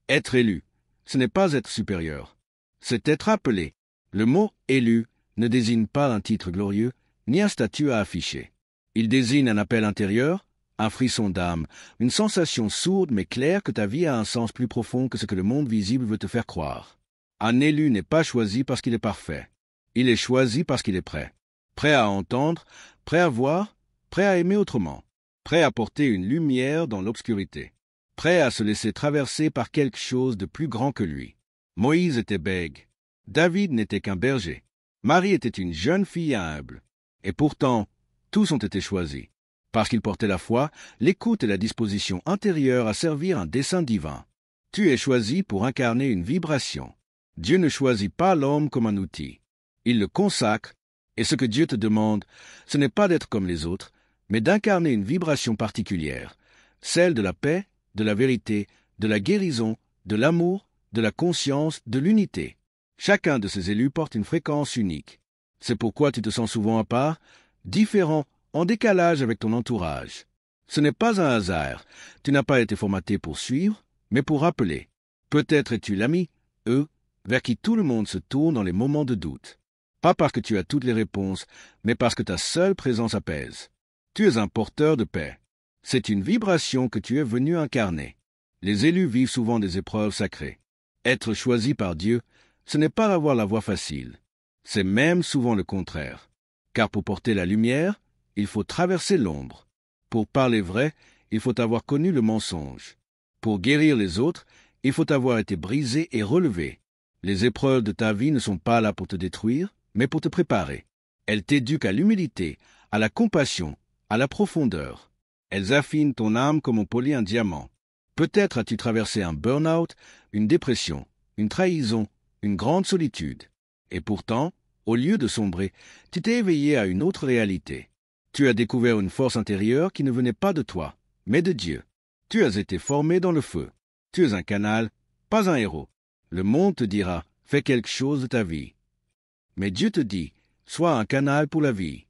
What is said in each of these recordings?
Être élu, ce n'est pas être supérieur. C'est être appelé. Le mot « élu » ne désigne pas un titre glorieux, ni un statut à afficher. Il désigne un appel intérieur, un frisson d'âme, une sensation sourde mais claire que ta vie a un sens plus profond que ce que le monde visible veut te faire croire. Un élu n'est pas choisi parce qu'il est parfait. Il est choisi parce qu'il est prêt. Prêt à entendre, prêt à voir, prêt à aimer autrement, prêt à porter une lumière dans l'obscurité, prêt à se laisser traverser par quelque chose de plus grand que lui. Moïse était bègue. David n'était qu'un berger. Marie était une jeune fille humble. Et pourtant, tous ont été choisis, parce qu'ils portaient la foi, l'écoute et la disposition intérieure à servir un dessein divin. Tu es choisi pour incarner une vibration. Dieu ne choisit pas l'homme comme un outil. Il le consacre, et ce que Dieu te demande, ce n'est pas d'être comme les autres, mais d'incarner une vibration particulière, celle de la paix, de la vérité, de la guérison, de l'amour, de la conscience, de l'unité. Chacun de ces élus porte une fréquence unique. C'est pourquoi tu te sens souvent à part, différent, en décalage avec ton entourage. Ce n'est pas un hasard. Tu n'as pas été formaté pour suivre, mais pour rappeler. Peut-être es-tu l'ami, vers qui tout le monde se tourne dans les moments de doute. Pas parce que tu as toutes les réponses, mais parce que ta seule présence apaise. Tu es un porteur de paix. C'est une vibration que tu es venu incarner. Les élus vivent souvent des épreuves sacrées. Être choisi par Dieu, ce n'est pas avoir la voie facile. C'est même souvent le contraire. Car pour porter la lumière, il faut traverser l'ombre. Pour parler vrai, il faut avoir connu le mensonge. Pour guérir les autres, il faut avoir été brisé et relevé. Les épreuves de ta vie ne sont pas là pour te détruire, mais pour te préparer. Elles t'éduquent à l'humilité, à la compassion, à la profondeur. Elles affinent ton âme comme on polit un diamant. Peut-être as-tu traversé un burn-out, une dépression, une trahison, une grande solitude. Et pourtant, au lieu de sombrer, tu t'es éveillé à une autre réalité. Tu as découvert une force intérieure qui ne venait pas de toi, mais de Dieu. Tu as été formé dans le feu. Tu es un canal, pas un héros. Le monde te dira, fais quelque chose de ta vie. Mais Dieu te dit, sois un canal pour la vie.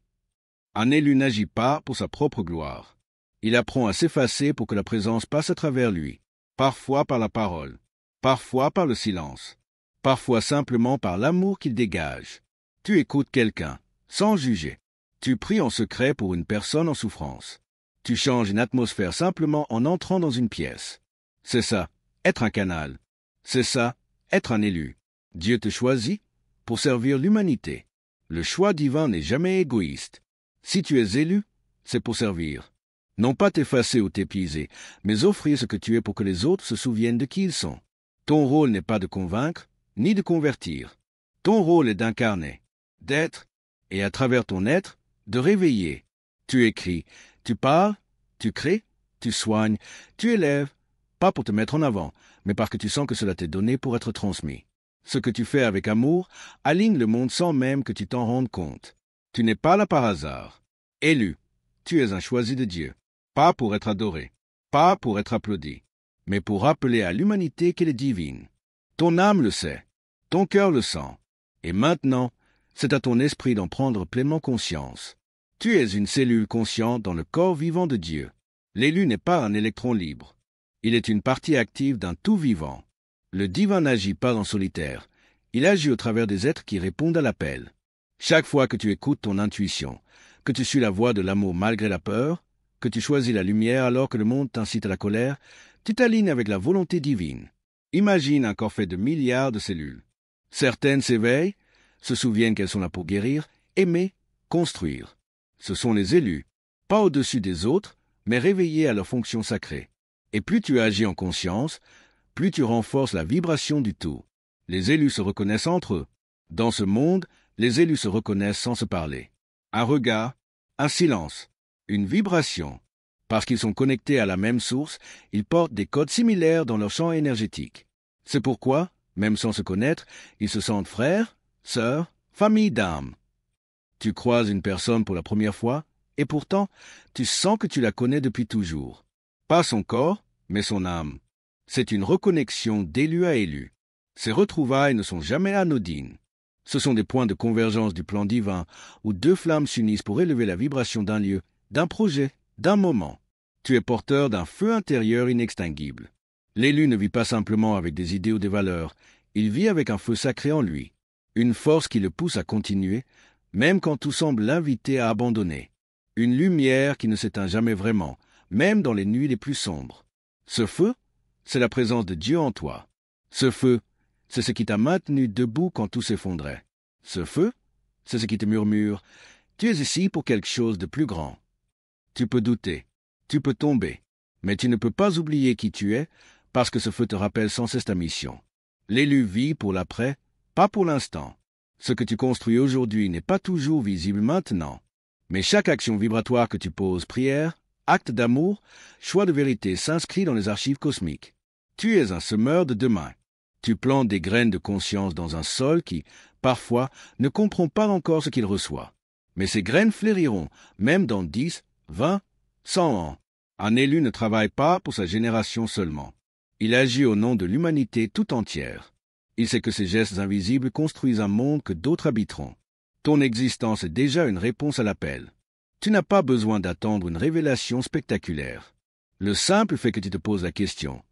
Un élu n'agit pas pour sa propre gloire. Il apprend à s'effacer pour que la présence passe à travers lui, parfois par la parole, parfois par le silence, parfois simplement par l'amour qu'il dégage. Tu écoutes quelqu'un, sans juger. Tu pries en secret pour une personne en souffrance. Tu changes une atmosphère simplement en entrant dans une pièce. C'est ça, être un canal. C'est ça, être un élu. Dieu te choisit pour servir l'humanité. Le choix divin n'est jamais égoïste. Si tu es élu, c'est pour servir. Non pas t'effacer ou t'épuiser, mais offrir ce que tu es pour que les autres se souviennent de qui ils sont. Ton rôle n'est pas de convaincre, ni de convertir. Ton rôle est d'incarner, d'être, et à travers ton être, de réveiller. Tu écris, tu parles, tu crées, tu soignes, tu élèves, pas pour te mettre en avant, mais parce que tu sens que cela t'est donné pour être transmis. Ce que tu fais avec amour aligne le monde sans même que tu t'en rendes compte. Tu n'es pas là par hasard. Élu, tu es un choisi de Dieu. Pas pour être adoré, pas pour être applaudi, mais pour rappeler à l'humanité qu'elle est divine. Ton âme le sait, ton cœur le sent, et maintenant, c'est à ton esprit d'en prendre pleinement conscience. Tu es une cellule consciente dans le corps vivant de Dieu. L'élu n'est pas un électron libre. Il est une partie active d'un tout vivant. Le divin n'agit pas en solitaire. Il agit au travers des êtres qui répondent à l'appel. Chaque fois que tu écoutes ton intuition, que tu suis la voix de l'amour malgré la peur, que tu choisis la lumière alors que le monde t'incite à la colère, tu t'alignes avec la volonté divine. Imagine un corps fait de milliards de cellules. Certaines s'éveillent, se souviennent qu'elles sont là pour guérir, aimer, construire. Ce sont les élus, pas au-dessus des autres, mais réveillés à leur fonction sacrée. Et plus tu agis en conscience, plus tu renforces la vibration du tout. Les élus se reconnaissent entre eux. Dans ce monde, les élus se reconnaissent sans se parler. Un regard, un silence, une vibration. Parce qu'ils sont connectés à la même source, ils portent des codes similaires dans leur champ énergétique. C'est pourquoi, même sans se connaître, ils se sentent frères, sœurs, famille d'âme. Tu croises une personne pour la première fois, et pourtant, tu sens que tu la connais depuis toujours. Pas son corps, mais son âme. C'est une reconnexion d'élu à élu. Ces retrouvailles ne sont jamais anodines. Ce sont des points de convergence du plan divin où deux flammes s'unissent pour élever la vibration d'un lieu, d'un projet, d'un moment. Tu es porteur d'un feu intérieur inextinguible. L'élu ne vit pas simplement avec des idées ou des valeurs, il vit avec un feu sacré en lui, une force qui le pousse à continuer, même quand tout semble l'inviter à abandonner, une lumière qui ne s'éteint jamais vraiment, même dans les nuits les plus sombres. Ce feu, c'est la présence de Dieu en toi. Ce feu, c'est ce qui t'a maintenu debout quand tout s'effondrait. Ce feu, c'est ce qui te murmure « Tu es ici pour quelque chose de plus grand ». Tu peux douter, tu peux tomber, mais tu ne peux pas oublier qui tu es parce que ce feu te rappelle sans cesse ta mission. L'élu vit pour l'après, pas pour l'instant. Ce que tu construis aujourd'hui n'est pas toujours visible maintenant, mais chaque action vibratoire que tu poses, prière, acte d'amour, choix de vérité s'inscrit dans les archives cosmiques. Tu es un semeur de demain. Tu plantes des graines de conscience dans un sol qui, parfois, ne comprend pas encore ce qu'il reçoit. Mais ces graines fleuriront, même dans 10, 20, 100 ans. Un élu ne travaille pas pour sa génération seulement. Il agit au nom de l'humanité tout entière. Il sait que ses gestes invisibles construisent un monde que d'autres habiteront. Ton existence est déjà une réponse à l'appel. Tu n'as pas besoin d'attendre une révélation spectaculaire. Le simple fait que tu te poses la question,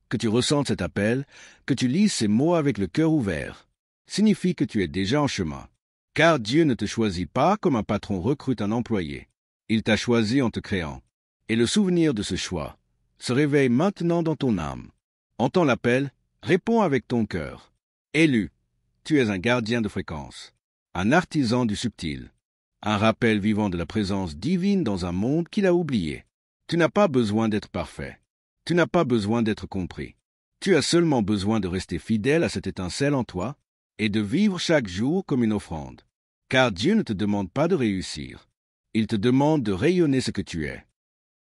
que tu ressentes cet appel, que tu lises ces mots avec le cœur ouvert, signifie que tu es déjà en chemin. Car Dieu ne te choisit pas comme un patron recrute un employé. Il t'a choisi en te créant. Et le souvenir de ce choix se réveille maintenant dans ton âme. Entends l'appel, réponds avec ton cœur. Élu, tu es un gardien de fréquence, un artisan du subtil, un rappel vivant de la présence divine dans un monde qu'il a oublié. Tu n'as pas besoin d'être parfait. Tu n'as pas besoin d'être compris. Tu as seulement besoin de rester fidèle à cette étincelle en toi et de vivre chaque jour comme une offrande. Car Dieu ne te demande pas de réussir. Il te demande de rayonner ce que tu es.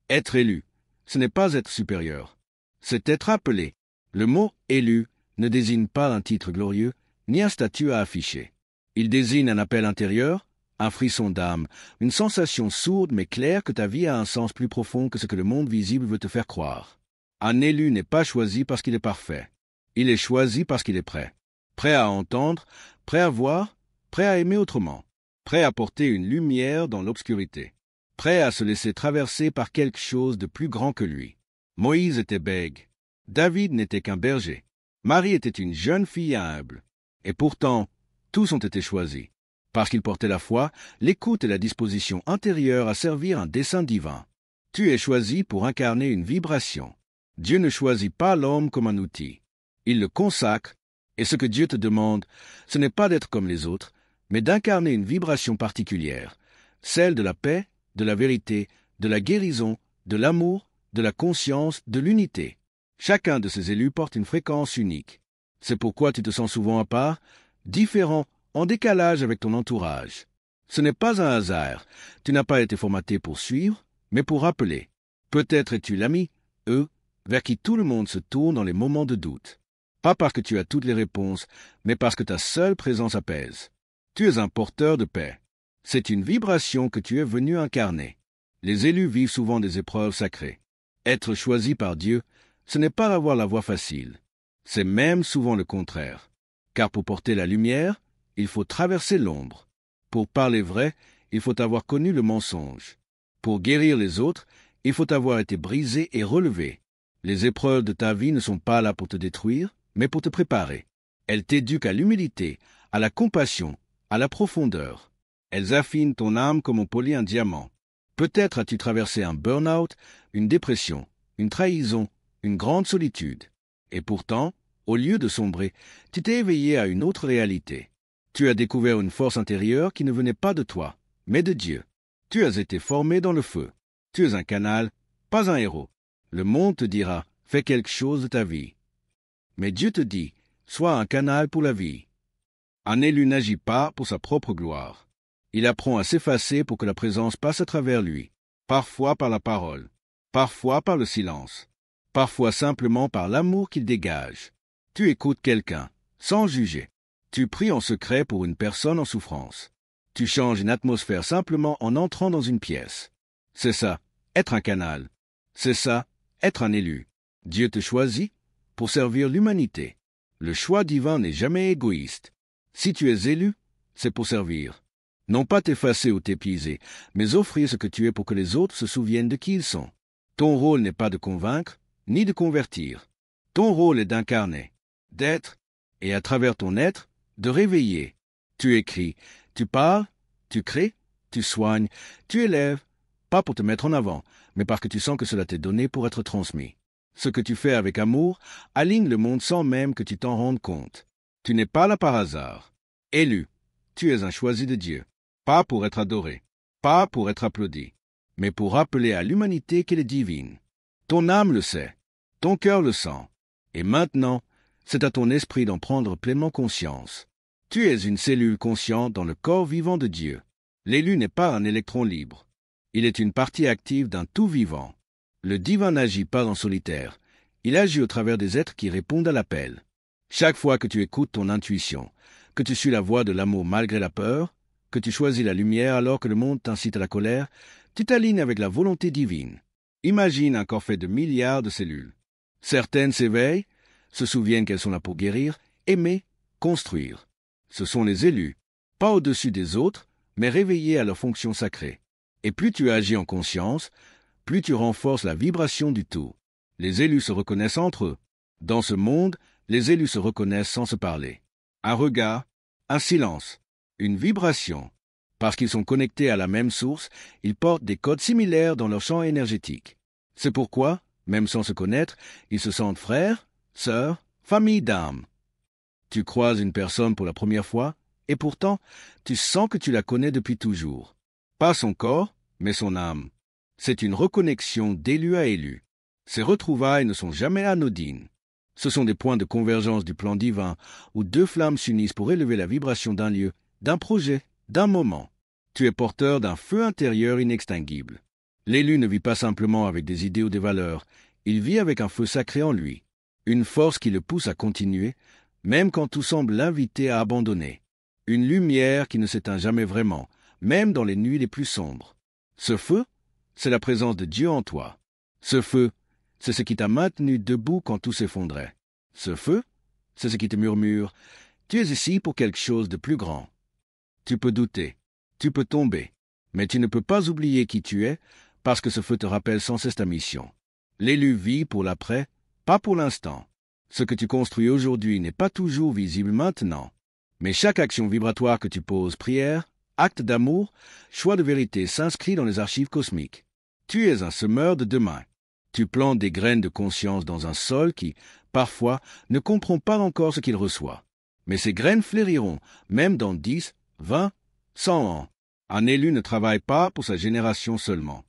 Être élu, ce n'est pas être supérieur. C'est être appelé. Le mot « élu » ne désigne pas un titre glorieux, ni un statut à afficher. Il désigne un appel intérieur, un frisson d'âme, une sensation sourde mais claire que ta vie a un sens plus profond que ce que le monde visible veut te faire croire. Un élu n'est pas choisi parce qu'il est parfait. Il est choisi parce qu'il est prêt. Prêt à entendre, prêt à voir, prêt à aimer autrement, prêt à porter une lumière dans l'obscurité, prêt à se laisser traverser par quelque chose de plus grand que lui. Moïse était bègue. David n'était qu'un berger. Marie était une jeune fille humble. Et pourtant, tous ont été choisis, parce qu'ils portaient la foi, l'écoute et la disposition intérieure à servir un dessein divin. Tu es choisi pour incarner une vibration. Dieu ne choisit pas l'homme comme un outil. Il le consacre, et ce que Dieu te demande, ce n'est pas d'être comme les autres, mais d'incarner une vibration particulière, celle de la paix, de la vérité, de la guérison, de l'amour, de la conscience, de l'unité. Chacun de ces élus porte une fréquence unique. C'est pourquoi tu te sens souvent à part, différent, en décalage avec ton entourage. Ce n'est pas un hasard. Tu n'as pas été formaté pour suivre, mais pour rappeler. Peut-être es-tu l'ami, vers qui tout le monde se tourne dans les moments de doute. Pas parce que tu as toutes les réponses, mais parce que ta seule présence apaise. Tu es un porteur de paix. C'est une vibration que tu es venu incarner. Les élus vivent souvent des épreuves sacrées. Être choisi par Dieu, ce n'est pas avoir la voie facile. C'est même souvent le contraire. Car pour porter la lumière, il faut traverser l'ombre. Pour parler vrai, il faut avoir connu le mensonge. Pour guérir les autres, il faut avoir été brisé et relevé. Les épreuves de ta vie ne sont pas là pour te détruire, mais pour te préparer. Elles t'éduquent à l'humilité, à la compassion, à la profondeur. Elles affinent ton âme comme on polit un diamant. Peut-être as-tu traversé un burn-out, une dépression, une trahison, une grande solitude. Et pourtant, au lieu de sombrer, tu t'es éveillé à une autre réalité. Tu as découvert une force intérieure qui ne venait pas de toi, mais de Dieu. Tu as été formé dans le feu. Tu es un canal, pas un héros. Le monde te dira, fais quelque chose de ta vie. Mais Dieu te dit, sois un canal pour la vie. Un élu n'agit pas pour sa propre gloire. Il apprend à s'effacer pour que la présence passe à travers lui, parfois par la parole, parfois par le silence, parfois simplement par l'amour qu'il dégage. Tu écoutes quelqu'un, sans juger. Tu pries en secret pour une personne en souffrance. Tu changes une atmosphère simplement en entrant dans une pièce. C'est ça, être un canal. C'est ça, être un élu. Dieu te choisit pour servir l'humanité. Le choix divin n'est jamais égoïste. Si tu es élu, c'est pour servir. Non pas t'effacer ou t'épuiser, mais offrir ce que tu es pour que les autres se souviennent de qui ils sont. Ton rôle n'est pas de convaincre, ni de convertir. Ton rôle est d'incarner, d'être, et à travers ton être, de réveiller. Tu écris, tu parles, tu crées, tu soignes, tu élèves, pas pour te mettre en avant, mais parce que tu sens que cela t'est donné pour être transmis. Ce que tu fais avec amour aligne le monde sans même que tu t'en rendes compte. Tu n'es pas là par hasard. Élu, tu es un choisi de Dieu, pas pour être adoré, pas pour être applaudi, mais pour rappeler à l'humanité qu'elle est divine. Ton âme le sait, ton cœur le sent, et maintenant, c'est à ton esprit d'en prendre pleinement conscience. Tu es une cellule consciente dans le corps vivant de Dieu. L'élu n'est pas un électron libre. Il est une partie active d'un tout vivant. Le divin n'agit pas en solitaire. Il agit au travers des êtres qui répondent à l'appel. Chaque fois que tu écoutes ton intuition, que tu suis la voix de l'amour malgré la peur, que tu choisis la lumière alors que le monde t'incite à la colère, tu t'alignes avec la volonté divine. Imagine un corps fait de milliards de cellules. Certaines s'éveillent, se souviennent qu'elles sont là pour guérir, aimer, construire. Ce sont les élus, pas au-dessus des autres, mais réveillés à leur fonction sacrée. Et plus tu agis en conscience, plus tu renforces la vibration du tout. Les élus se reconnaissent entre eux. Dans ce monde, les élus se reconnaissent sans se parler. Un regard, un silence, une vibration. Parce qu'ils sont connectés à la même source, ils portent des codes similaires dans leur champ énergétique. C'est pourquoi, même sans se connaître, ils se sentent frères, sœurs, famille d'âme. Tu croises une personne pour la première fois, et pourtant, tu sens que tu la connais depuis toujours. Pas son corps, mais son âme. C'est une reconnexion d'élu à élu. Ces retrouvailles ne sont jamais anodines. Ce sont des points de convergence du plan divin où deux flammes s'unissent pour élever la vibration d'un lieu, d'un projet, d'un moment. Tu es porteur d'un feu intérieur inextinguible. L'élu ne vit pas simplement avec des idées ou des valeurs, il vit avec un feu sacré en lui, une force qui le pousse à continuer, même quand tout semble l'inviter à abandonner. Une lumière qui ne s'éteint jamais vraiment, même dans les nuits les plus sombres. Ce feu, c'est la présence de Dieu en toi. Ce feu, c'est ce qui t'a maintenu debout quand tout s'effondrait. Ce feu, c'est ce qui te murmure « Tu es ici pour quelque chose de plus grand ». Tu peux douter, tu peux tomber, mais tu ne peux pas oublier qui tu es parce que ce feu te rappelle sans cesse ta mission. L'élu vit pour l'après, pas pour l'instant. Ce que tu construis aujourd'hui n'est pas toujours visible maintenant. Mais chaque action vibratoire que tu poses, prière, acte d'amour, choix de vérité s'inscrit dans les archives cosmiques. Tu es un semeur de demain. Tu plantes des graines de conscience dans un sol qui, parfois, ne comprend pas encore ce qu'il reçoit. Mais ces graines fleuriront, même dans 10, 20, 100 ans. Un élu ne travaille pas pour sa génération seulement.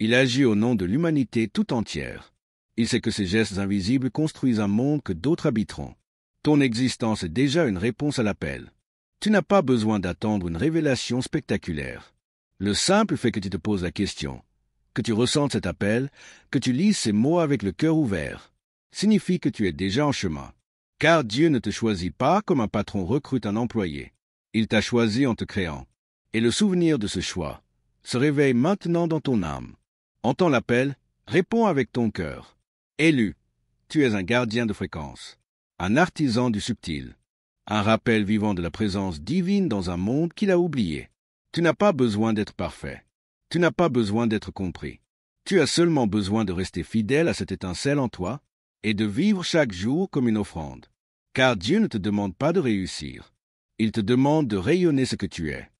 Il agit au nom de l'humanité tout entière. Il sait que ses gestes invisibles construisent un monde que d'autres habiteront. Ton existence est déjà une réponse à l'appel. Tu n'as pas besoin d'attendre une révélation spectaculaire. Le simple fait que tu te poses la question, que tu ressentes cet appel, que tu lises ces mots avec le cœur ouvert, signifie que tu es déjà en chemin. Car Dieu ne te choisit pas comme un patron recrute un employé. Il t'a choisi en te créant. Et le souvenir de ce choix se réveille maintenant dans ton âme. Entends l'appel, réponds avec ton cœur. Élu, tu es un gardien de fréquence, un artisan du subtil, un rappel vivant de la présence divine dans un monde qu'il a oublié. Tu n'as pas besoin d'être parfait. Tu n'as pas besoin d'être compris. Tu as seulement besoin de rester fidèle à cette étincelle en toi et de vivre chaque jour comme une offrande. Car Dieu ne te demande pas de réussir. Il te demande de rayonner ce que tu es.